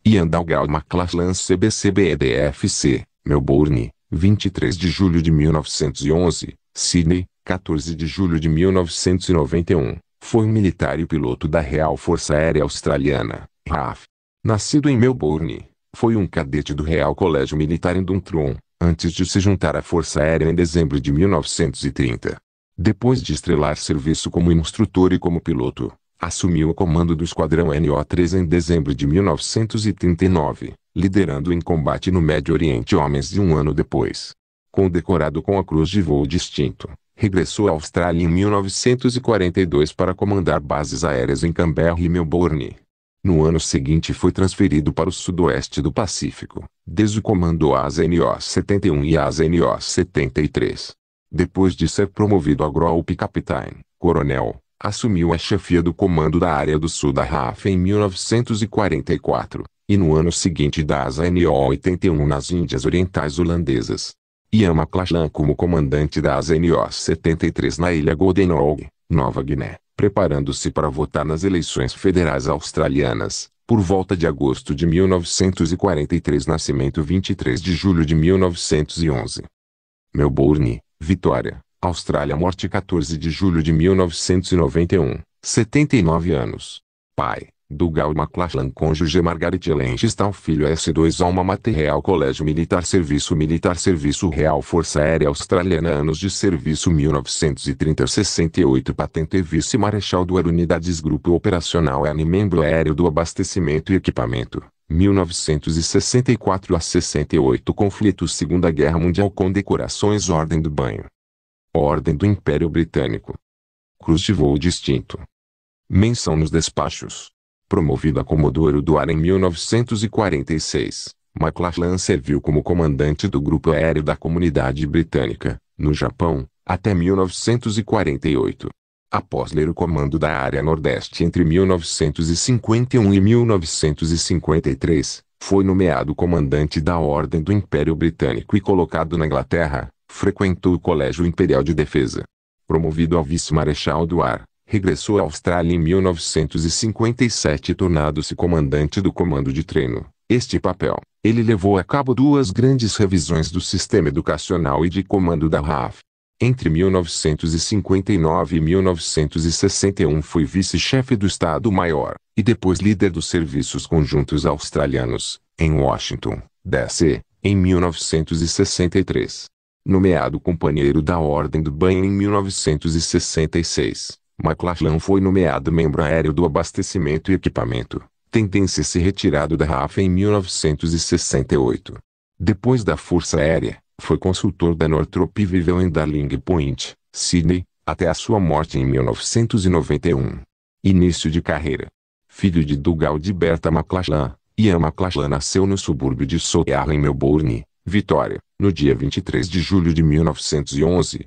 Ian Dougal McLachlan CBCBEDFC, Melbourne, 23 de julho de 1911, Sydney, 14 de julho de 1991, foi um militar e piloto da Real Força Aérea Australiana, RAF. Nascido em Melbourne, foi um cadete do Real Colégio Militar em Dundrum, antes de se juntar à Força Aérea em dezembro de 1930. Depois de estrelar serviço como instrutor e como piloto, assumiu o comando do Esquadrão NO-3 em dezembro de 1939, liderando em combate no Médio Oriente homens de um ano depois. Condecorado com a Cruz de Voo Distinto, regressou à Austrália em 1942 para comandar bases aéreas em Canberra e Melbourne. No ano seguinte foi transferido para o sudoeste do Pacífico, desde o comando ASA NO-71 e ASA NO-73. Depois de ser promovido a Group Captain, coronel, assumiu a chefia do comando da área do sul da RAF em 1944, e no ano seguinte da ASA NO-81 nas Índias Orientais Holandesas. Ian McLachlan como comandante da ASA NO-73 na ilha Goodenough, Nova Guiné, preparando-se para votar nas eleições federais australianas, por volta de agosto de 1943. Nascimento 23 de julho de 1911. Melbourne, Vitória, Austrália. Morte 14 de julho de 1991, 79 anos. Pai, Dougal McLachlan. Cônjuge Margaret Langston. Filho S2 Alma Mater Real Colégio Militar Serviço Real Força Aérea Australiana. Anos de serviço 1930 68. Patente Vice-Marechal do Ar. Unidades Grupo Operacional N. Membro aéreo do Abastecimento e Equipamento, 1964 a 68. Conflito. Segunda Guerra Mundial. Condecorações. Ordem do Banho, Ordem do Império Britânico, Cruz de Voo Distinto. Menção nos despachos. Promovido a Comodoro do Ar em 1946, McLachlan serviu como comandante do Grupo Aéreo da Comunidade Britânica, no Japão, até 1948. Após ler o comando da Área Nordeste entre 1951 e 1953, foi nomeado comandante da Ordem do Império Britânico e colocado na Inglaterra. Frequentou o Colégio Imperial de Defesa. Promovido a Vice-Marechal do Ar, regressou à Austrália em 1957 tornando-se comandante do Comando de Treino. Este papel, ele levou a cabo duas grandes revisões do sistema educacional e de comando da RAF. Entre 1959 e 1961 foi vice-chefe do Estado-Maior, e depois líder dos Serviços Conjuntos Australianos, em Washington, D.C., em 1963. Nomeado companheiro da Ordem do Banho em 1966, McLachlan foi nomeado membro aéreo do Abastecimento e Equipamento, tendência a ser retirado da RAF em 1968. Depois da Força Aérea, foi consultor da Northrop e viveu em Darling Point, Sydney, até a sua morte em 1991. Início de carreira. Filho de Dougal de Bertha McLachlan, Ian McLachlan nasceu no subúrbio de Soares em Melbourne, Vitória, no dia 23 de julho de 1911.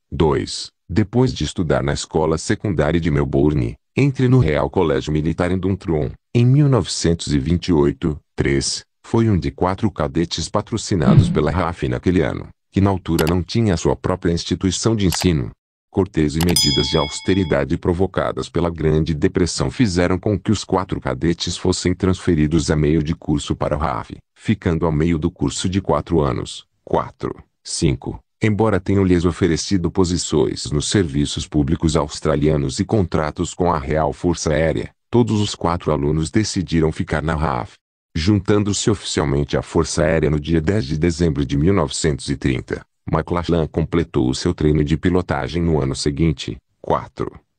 2. Depois de estudar na escola secundária de Melbourne, entre no Real Colégio Militar em Dundrum, em 1928. 3. Foi um de 4 cadetes patrocinados pela RAF naquele ano, que na altura não tinha sua própria instituição de ensino. Cortes e medidas de austeridade provocadas pela Grande Depressão fizeram com que os 4 cadetes fossem transferidos a meio de curso para a RAF, ficando ao meio do curso de 4 anos. 5. Embora tenham lhes oferecido posições nos serviços públicos australianos e contratos com a Real Força Aérea, todos os 4 alunos decidiram ficar na RAF. Juntando-se oficialmente à Força Aérea no dia 10 de dezembro de 1930. McLachlan completou o seu treino de pilotagem no ano seguinte.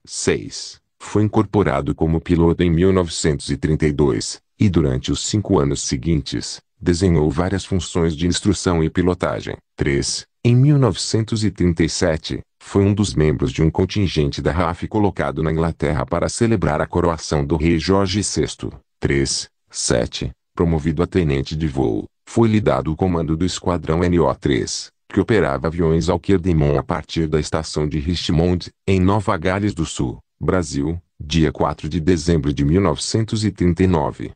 6. Foi incorporado como piloto em 1932, e durante os 5 anos seguintes, desenhou várias funções de instrução e pilotagem. 3. Em 1937, foi um dos membros de um contingente da RAF colocado na Inglaterra para celebrar a coroação do rei Jorge VI. 7. Promovido a tenente de voo, foi-lhe dado o comando do Esquadrão NO-3, que operava aviões ao Querdemon a partir da estação de Richmond, em Nova Gales do Sul, Brasil, dia 4 de dezembro de 1939.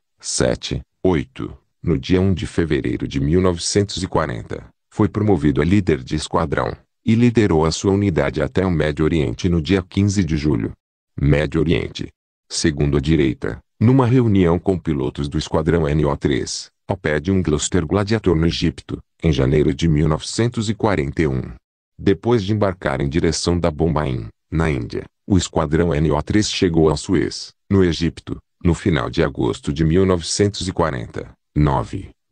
8. No dia 1 de fevereiro de 1940, foi promovido a líder de esquadrão, e liderou a sua unidade até o Médio Oriente no dia 15 de julho. Médio Oriente. Segundo a direita, Numa reunião com pilotos do Esquadrão NO3, ao pé de um Gloster Gladiator no Egito, em janeiro de 1941. Depois de embarcar em direção da Bombaim, na Índia, o Esquadrão NO3 chegou a Suez, no Egito, no final de agosto de 1940.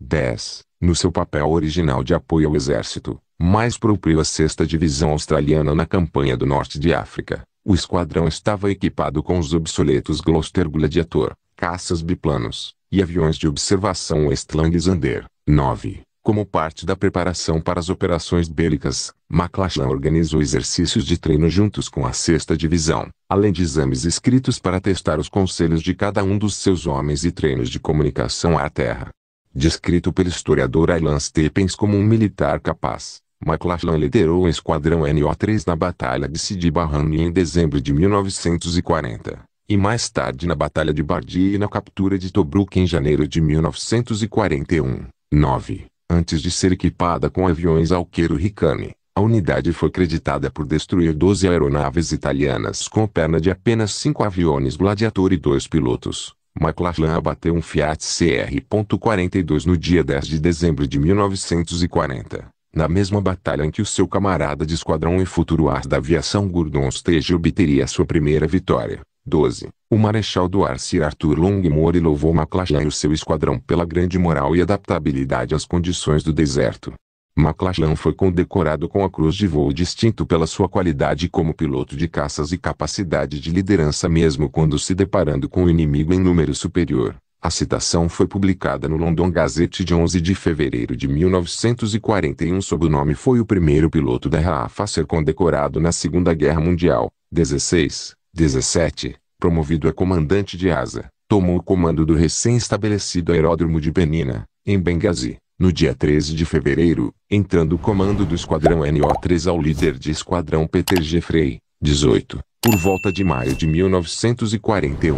10. No seu papel original de apoio ao exército, mais próprio à 6ª Divisão Australiana na campanha do Norte de África, o esquadrão estava equipado com os obsoletos Gloster Gladiator, caças biplanos, e aviões de observação Westland Zander. 9. Como parte da preparação para as operações bélicas, McClellan organizou exercícios de treino juntos com a 6ª Divisão, além de exames escritos para testar os conselhos de cada um dos seus homens e treinos de comunicação à terra. Descrito pelo historiador Alan Stephens como um militar capaz, McClellan liderou o Esquadrão NO3 na Batalha de Sidi Barrani em dezembro de 1940, e mais tarde na Batalha de Bardia e na captura de Tobruk em janeiro de 1941. 9. Antes de ser equipada com aviões Hawker Hurricane, a unidade foi creditada por destruir 12 aeronaves italianas com perna de apenas 5 aviões Gladiator e 2 pilotos. McClellan abateu um Fiat CR.42 no dia 10 de dezembro de 1940, na mesma batalha em que o seu camarada de esquadrão e futuro as da aviação Gordon Stage obteria sua primeira vitória. 12. O Marechal do Ar Sir Arthur Longmore louvou McClellan e o seu esquadrão pela grande moral e adaptabilidade às condições do deserto. McClellan foi condecorado com a Cruz de Voo Distinto pela sua qualidade como piloto de caças e capacidade de liderança mesmo quando se deparando com o inimigo em número superior. A citação foi publicada no London Gazette de 11 de fevereiro de 1941 sob o nome Foi o primeiro piloto da RAF a ser condecorado na Segunda Guerra Mundial. 16. 17. Promovido a comandante de asa, tomou o comando do recém-estabelecido aeródromo de Benina, em Benghazi, no dia 13 de fevereiro, entrando o comando do Esquadrão NO3 ao líder de esquadrão Peter Jeffrey. 18. Por volta de maio de 1941,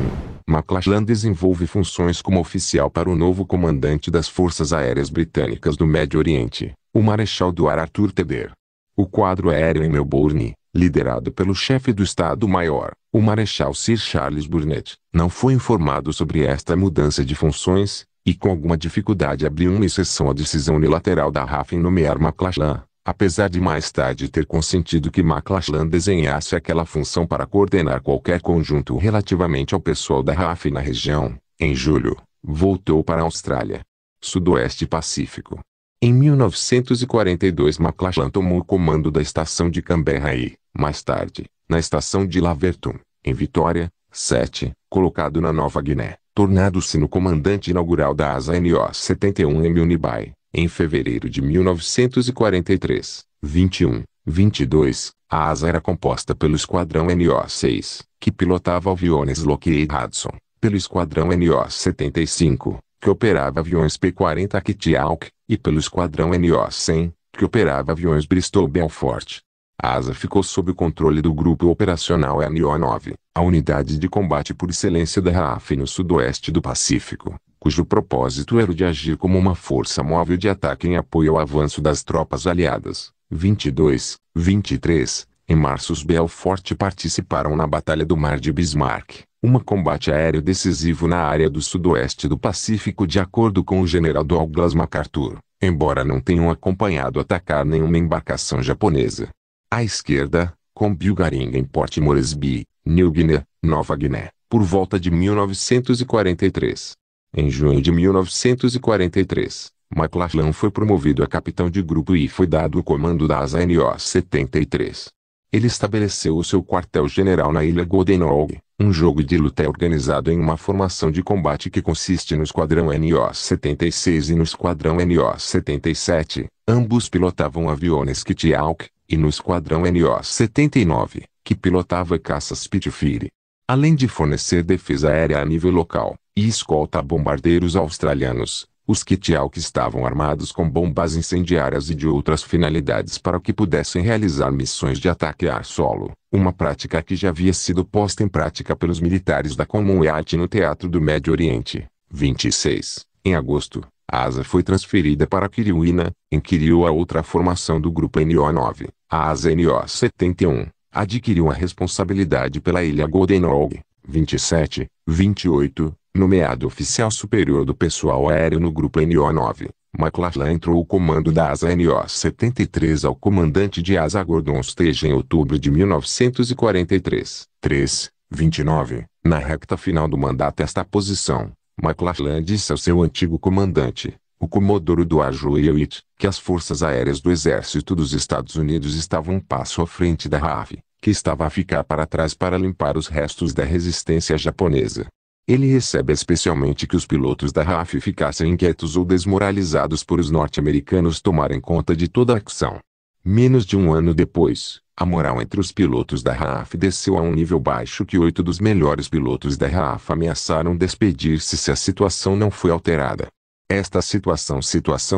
McClellan desenvolve funções como oficial para o novo comandante das Forças Aéreas Britânicas do Médio Oriente, o Marechal do Ar Arthur Tedder. O quadro aéreo em Melbourne, liderado pelo chefe do Estado-Maior, o Marechal Sir Charles Burnett, não foi informado sobre esta mudança de funções, e com alguma dificuldade abriu uma exceção à decisão unilateral da RAF em nomear McClellan, apesar de mais tarde ter consentido que McClellan desenhasse aquela função para coordenar qualquer conjunto relativamente ao pessoal da RAF na região. Em julho, voltou para a Austrália. Sudoeste Pacífico. Em 1942 McClellan tomou o comando da estação de Canberra e, mais tarde, na estação de Laverton, em Vitória. 7. Colocado na Nova Guiné, tornando-se no comandante inaugural da asa NO-71 em Munibai, em fevereiro de 1943. 21. 22. A asa era composta pelo Esquadrão NO-6, que pilotava aviões Lockheed Hudson, pelo Esquadrão NO-75, que operava aviões P-40 Kitty-Hawk, e pelo Esquadrão NO-100, que operava aviões Bristol Belfort. A asa ficou sob o controle do Grupo Operacional NO-9, a unidade de combate por excelência da RAF no sudoeste do Pacífico, cujo propósito era o de agir como uma força móvel de ataque em apoio ao avanço das tropas aliadas. 22. 23. Em março os Belfort participaram na Batalha do Mar de Bismarck, um combate aéreo decisivo na área do sudoeste do Pacífico de acordo com o general Douglas MacArthur, embora não tenham acompanhado atacar nenhuma embarcação japonesa. À esquerda, com Bulgaring em Port Moresby, New Guinea, Nova Guiné, por volta de 1943. Em junho de 1943, McClellan foi promovido a capitão de grupo e foi dado o comando da asa NO-73. Ele estabeleceu o seu quartel-general na ilha Goodenough. Um jogo de luta é organizado em uma formação de combate que consiste no Esquadrão NO-76 e no Esquadrão NO-77, ambos pilotavam aviões Kitty-Hawk, e no Esquadrão NO-79, que pilotava caças Spitfire. Além de fornecer defesa aérea a nível local, e escolta a bombardeiros australianos, os Kitty-Hawk estavam armados com bombas incendiárias e de outras finalidades para que pudessem realizar missões de ataque ar-solo, uma prática que já havia sido posta em prática pelos militares da Commonwealth no Teatro do Médio Oriente. 26. Em agosto, a asa foi transferida para Kiruna, em Kiriou a outra formação do grupo NO-9. A asa NO-71 adquiriu a responsabilidade pela ilha Goodenough. 27, 28. Nomeado oficial superior do pessoal aéreo no grupo NO-9, McLachlan entrou o comando da asa NO-73 ao comandante de asa Gordon Stage em outubro de 1943. 3:29. Na recta final do mandato esta posição, McLachlan disse ao seu antigo comandante, o comodoro Edward Hewitt, que as forças aéreas do Exército dos Estados Unidos estavam um passo à frente da RAF, que estava a ficar para trás para limpar os restos da resistência japonesa. Ele recebe especialmente que os pilotos da RAF ficassem inquietos ou desmoralizados por os norte-americanos tomarem conta de toda a ação. Menos de um ano depois, a moral entre os pilotos da RAF desceu a um nível baixo que 8 dos melhores pilotos da RAF ameaçaram despedir-se se a situação não foi alterada. Esta situação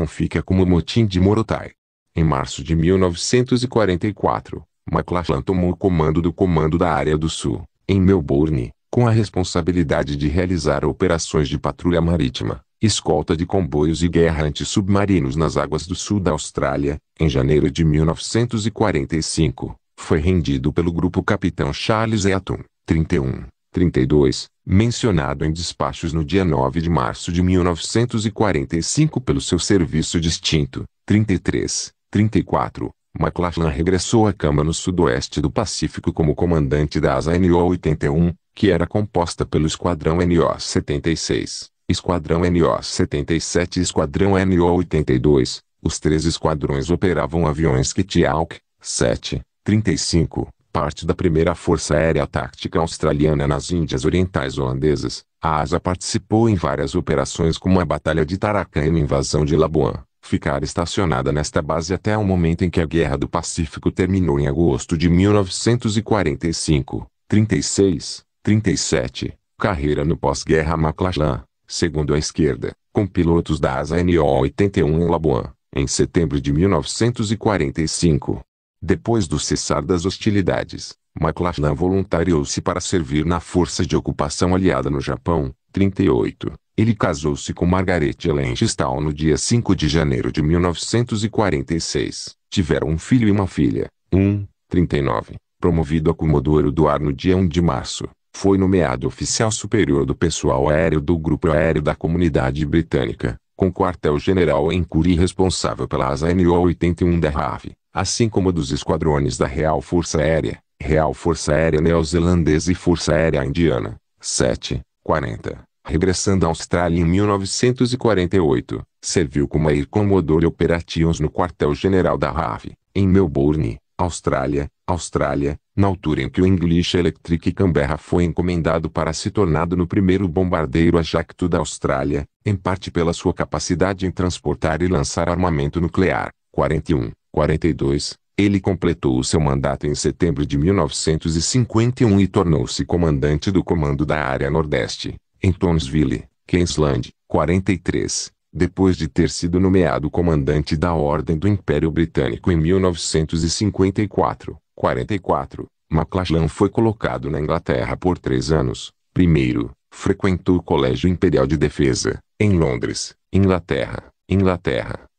fica como o motim de Morotai. Em março de 1944, McLachlan tomou o comando da Área do Sul, em Melbourne, com a responsabilidade de realizar operações de patrulha marítima, escolta de comboios e guerra anti-submarinos nas águas do sul da Austrália. Em janeiro de 1945, foi rendido pelo grupo Capitão Charles Eaton, 31-32, mencionado em despachos no dia 9 de março de 1945 pelo seu serviço distinto, 33-34. McLachlan regressou à cama no sudoeste do Pacífico como comandante da asa NO-81, que era composta pelo Esquadrão NO-76, Esquadrão NO-77 e Esquadrão NO-82. Os 3 esquadrões operavam aviões Kitty-Hawk 7-35, parte da primeira Força Aérea Tática Australiana nas Índias Orientais Holandesas. A asa participou em várias operações como a Batalha de Tarakan e a invasão de Labuan. Ficar estacionada nesta base até o momento em que a Guerra do Pacífico terminou em agosto de 1945. 36-37. Carreira no pós-guerra. McLachlan, segundo a esquerda, com pilotos da asa NO-81 em Labuan, em setembro de 1945. Depois do cessar das hostilidades, McLachlan voluntariou-se para servir na Força de Ocupação Aliada no Japão. 38. Ele casou-se com Margaret Ellen Stall no dia 5 de janeiro de 1946. Tiveram um filho e uma filha. 39. Promovido a comodoro do ar no dia 1 de março, foi nomeado oficial superior do pessoal aéreo do Grupo Aéreo da Comunidade Britânica, com quartel-general em Koori responsável pela asa NO-81 da RAF, assim como dos esquadrões da Real Força Aérea Neozelandesa e Força Aérea Indiana. 7:40. Regressando à Austrália em 1948, serviu como Air Commodore Operations no quartel-general da RAF, em Melbourne, Austrália, na altura em que o English Electric Canberra foi encomendado para se tornar no primeiro bombardeiro a jacto da Austrália, em parte pela sua capacidade em transportar e lançar armamento nuclear. 41-42. Ele completou o seu mandato em setembro de 1951 e tornou-se comandante do Comando da Área Nordeste, em Townsville, Queensland. 43. Depois de ter sido nomeado comandante da Ordem do Império Britânico em 1954. 44. McLachlan foi colocado na Inglaterra por 3 anos. Primeiro, frequentou o Colégio Imperial de Defesa, em Londres, Inglaterra,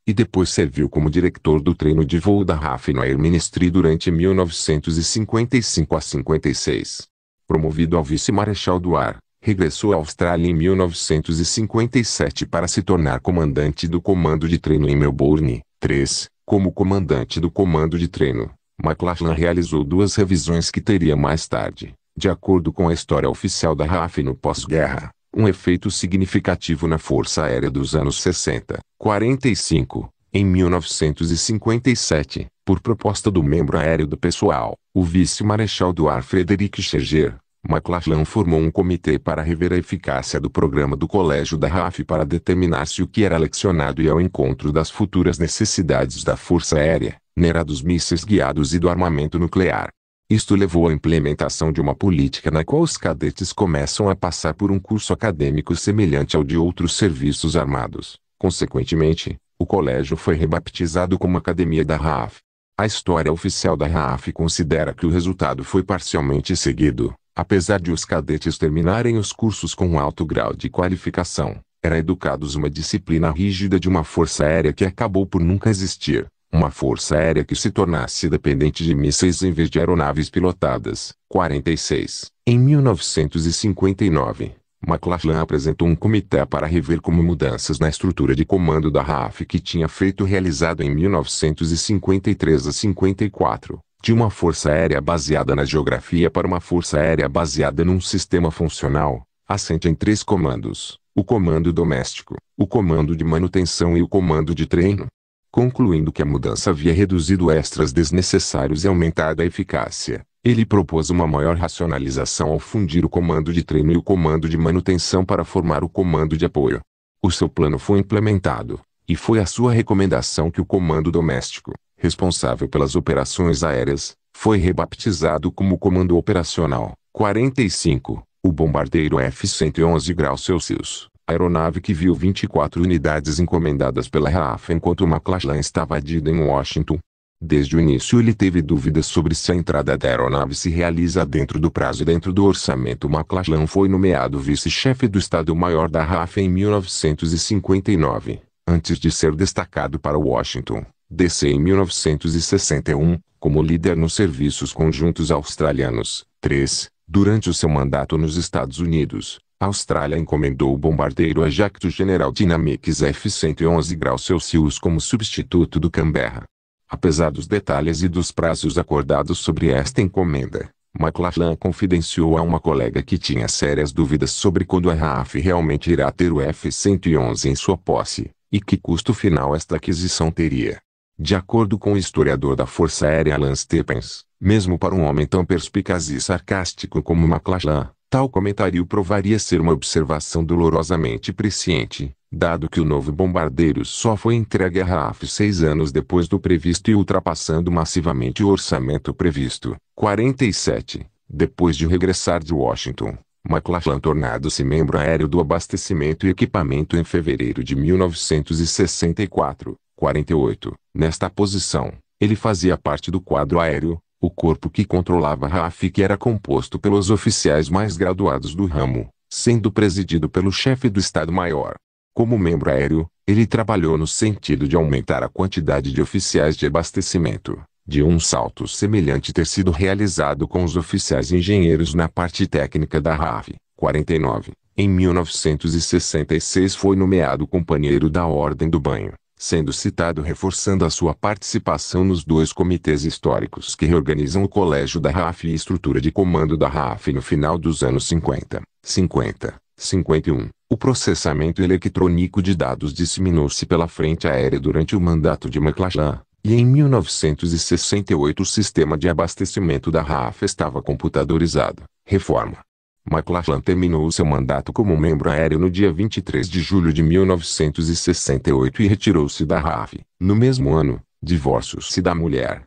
e depois serviu como diretor do treino de voo da RAF no Air Ministry durante 1955 a 56. Promovido ao vice-marechal do ar, regressou à Austrália em 1957 para se tornar comandante do comando de treino em Melbourne. 3. Como comandante do comando de treino, McLachlan realizou 2 revisões que teria mais tarde, de acordo com a história oficial da RAF no pós-guerra, um efeito significativo na Força Aérea dos anos 60. 45. Em 1957, por proposta do membro aéreo do pessoal, o vice-marechal do ar Frederick Scherger, McLachlan formou um comitê para rever a eficácia do programa do colégio da RAF para determinar se o que era lecionado ia ao encontro das futuras necessidades da Força Aérea, dos mísseis guiados e do armamento nuclear. Isto levou à implementação de uma política na qual os cadetes começam a passar por um curso acadêmico semelhante ao de outros serviços armados. Consequentemente, o colégio foi rebaptizado como Academia da RAF. A história oficial da RAF considera que o resultado foi parcialmente seguido. Apesar de os cadetes terminarem os cursos com um alto grau de qualificação, eram educados uma disciplina rígida de uma força aérea que acabou por nunca existir, uma força aérea que se tornasse dependente de mísseis em vez de aeronaves pilotadas. 46. Em 1959, McLachlan apresentou um comitê para rever como mudanças na estrutura de comando da RAF que tinha feito realizado em 1953 a 54, de uma força aérea baseada na geografia para uma força aérea baseada num sistema funcional, assente em 3 comandos: o comando doméstico, o comando de manutenção e o comando de treino. Concluindo que a mudança havia reduzido extras desnecessários e aumentado a eficácia, ele propôs uma maior racionalização ao fundir o comando de treino e o comando de manutenção para formar o comando de apoio. O seu plano foi implementado, e foi a sua recomendação que o comando doméstico, responsável pelas operações aéreas, foi rebaptizado como Comando Operacional 45, o bombardeiro F-111 graus Celsius. Aeronave que viu 24 unidades encomendadas pela RAF enquanto McLachlan estava adido em Washington. Desde o início ele teve dúvidas sobre se a entrada da aeronave se realiza dentro do prazo e dentro do orçamento. McLachlan foi nomeado vice-chefe do Estado-Maior da RAF em 1959, antes de ser destacado para Washington, D.C. em 1961, como líder nos serviços conjuntos australianos. 3. Durante o seu mandato nos Estados Unidos, a Austrália encomendou o bombardeiro Ajax General Dynamics F-111 graus Celsius como substituto do Canberra. Apesar dos detalhes e dos prazos acordados sobre esta encomenda, McLachlan confidenciou a uma colega que tinha sérias dúvidas sobre quando a RAF realmente irá ter o F-111 em sua posse, e que custo final esta aquisição teria. De acordo com o historiador da Força Aérea Alan Stephens, mesmo para um homem tão perspicaz e sarcástico como McLachlan, tal comentário provaria ser uma observação dolorosamente presciente, dado que o novo bombardeiro só foi entregue à RAF 6 anos depois do previsto e ultrapassando massivamente o orçamento previsto. 47. Depois de regressar de Washington, McLachlan tornado-se membro aéreo do abastecimento e equipamento em fevereiro de 1964. 48. Nesta posição, ele fazia parte do quadro aéreo, o corpo que controlava a RAF, que era composto pelos oficiais mais graduados do ramo, sendo presidido pelo chefe do Estado-Maior. Como membro aéreo, ele trabalhou no sentido de aumentar a quantidade de oficiais de abastecimento, de um salto semelhante ter sido realizado com os oficiais engenheiros na parte técnica da RAF. 49. Em 1966 foi nomeado companheiro da Ordem do Banho, sendo citado reforçando a sua participação nos 2 comitês históricos que reorganizam o colégio da RAF e estrutura de comando da RAF no final dos anos 50. 51. O processamento eletrônico de dados disseminou-se pela frente aérea durante o mandato de McLachlan, e em 1968 o sistema de abastecimento da RAF estava computadorizado. Reforma. McLachlan terminou seu mandato como membro aéreo no dia 23 de julho de 1968 e retirou-se da RAF. No mesmo ano, divorciou-se da mulher.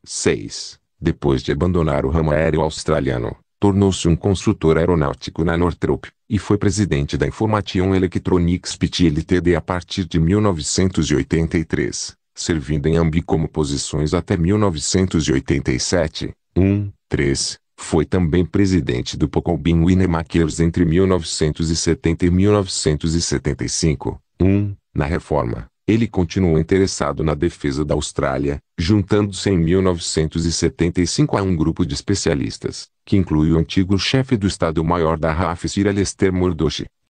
6. Depois de abandonar o ramo aéreo australiano, tornou-se um construtor aeronáutico na Northrop, e foi presidente da Information Electronics Pty Ltd a partir de 1983, servindo em ambas como posições até 1987. 3. Foi também presidente do Pocklebin Winemakers entre 1970 e 1975. Na reforma, ele continuou interessado na defesa da Austrália, juntando-se em 1975 a um grupo de especialistas, que inclui o antigo chefe do Estado-Maior da RAF Sir Alistair Murdoch,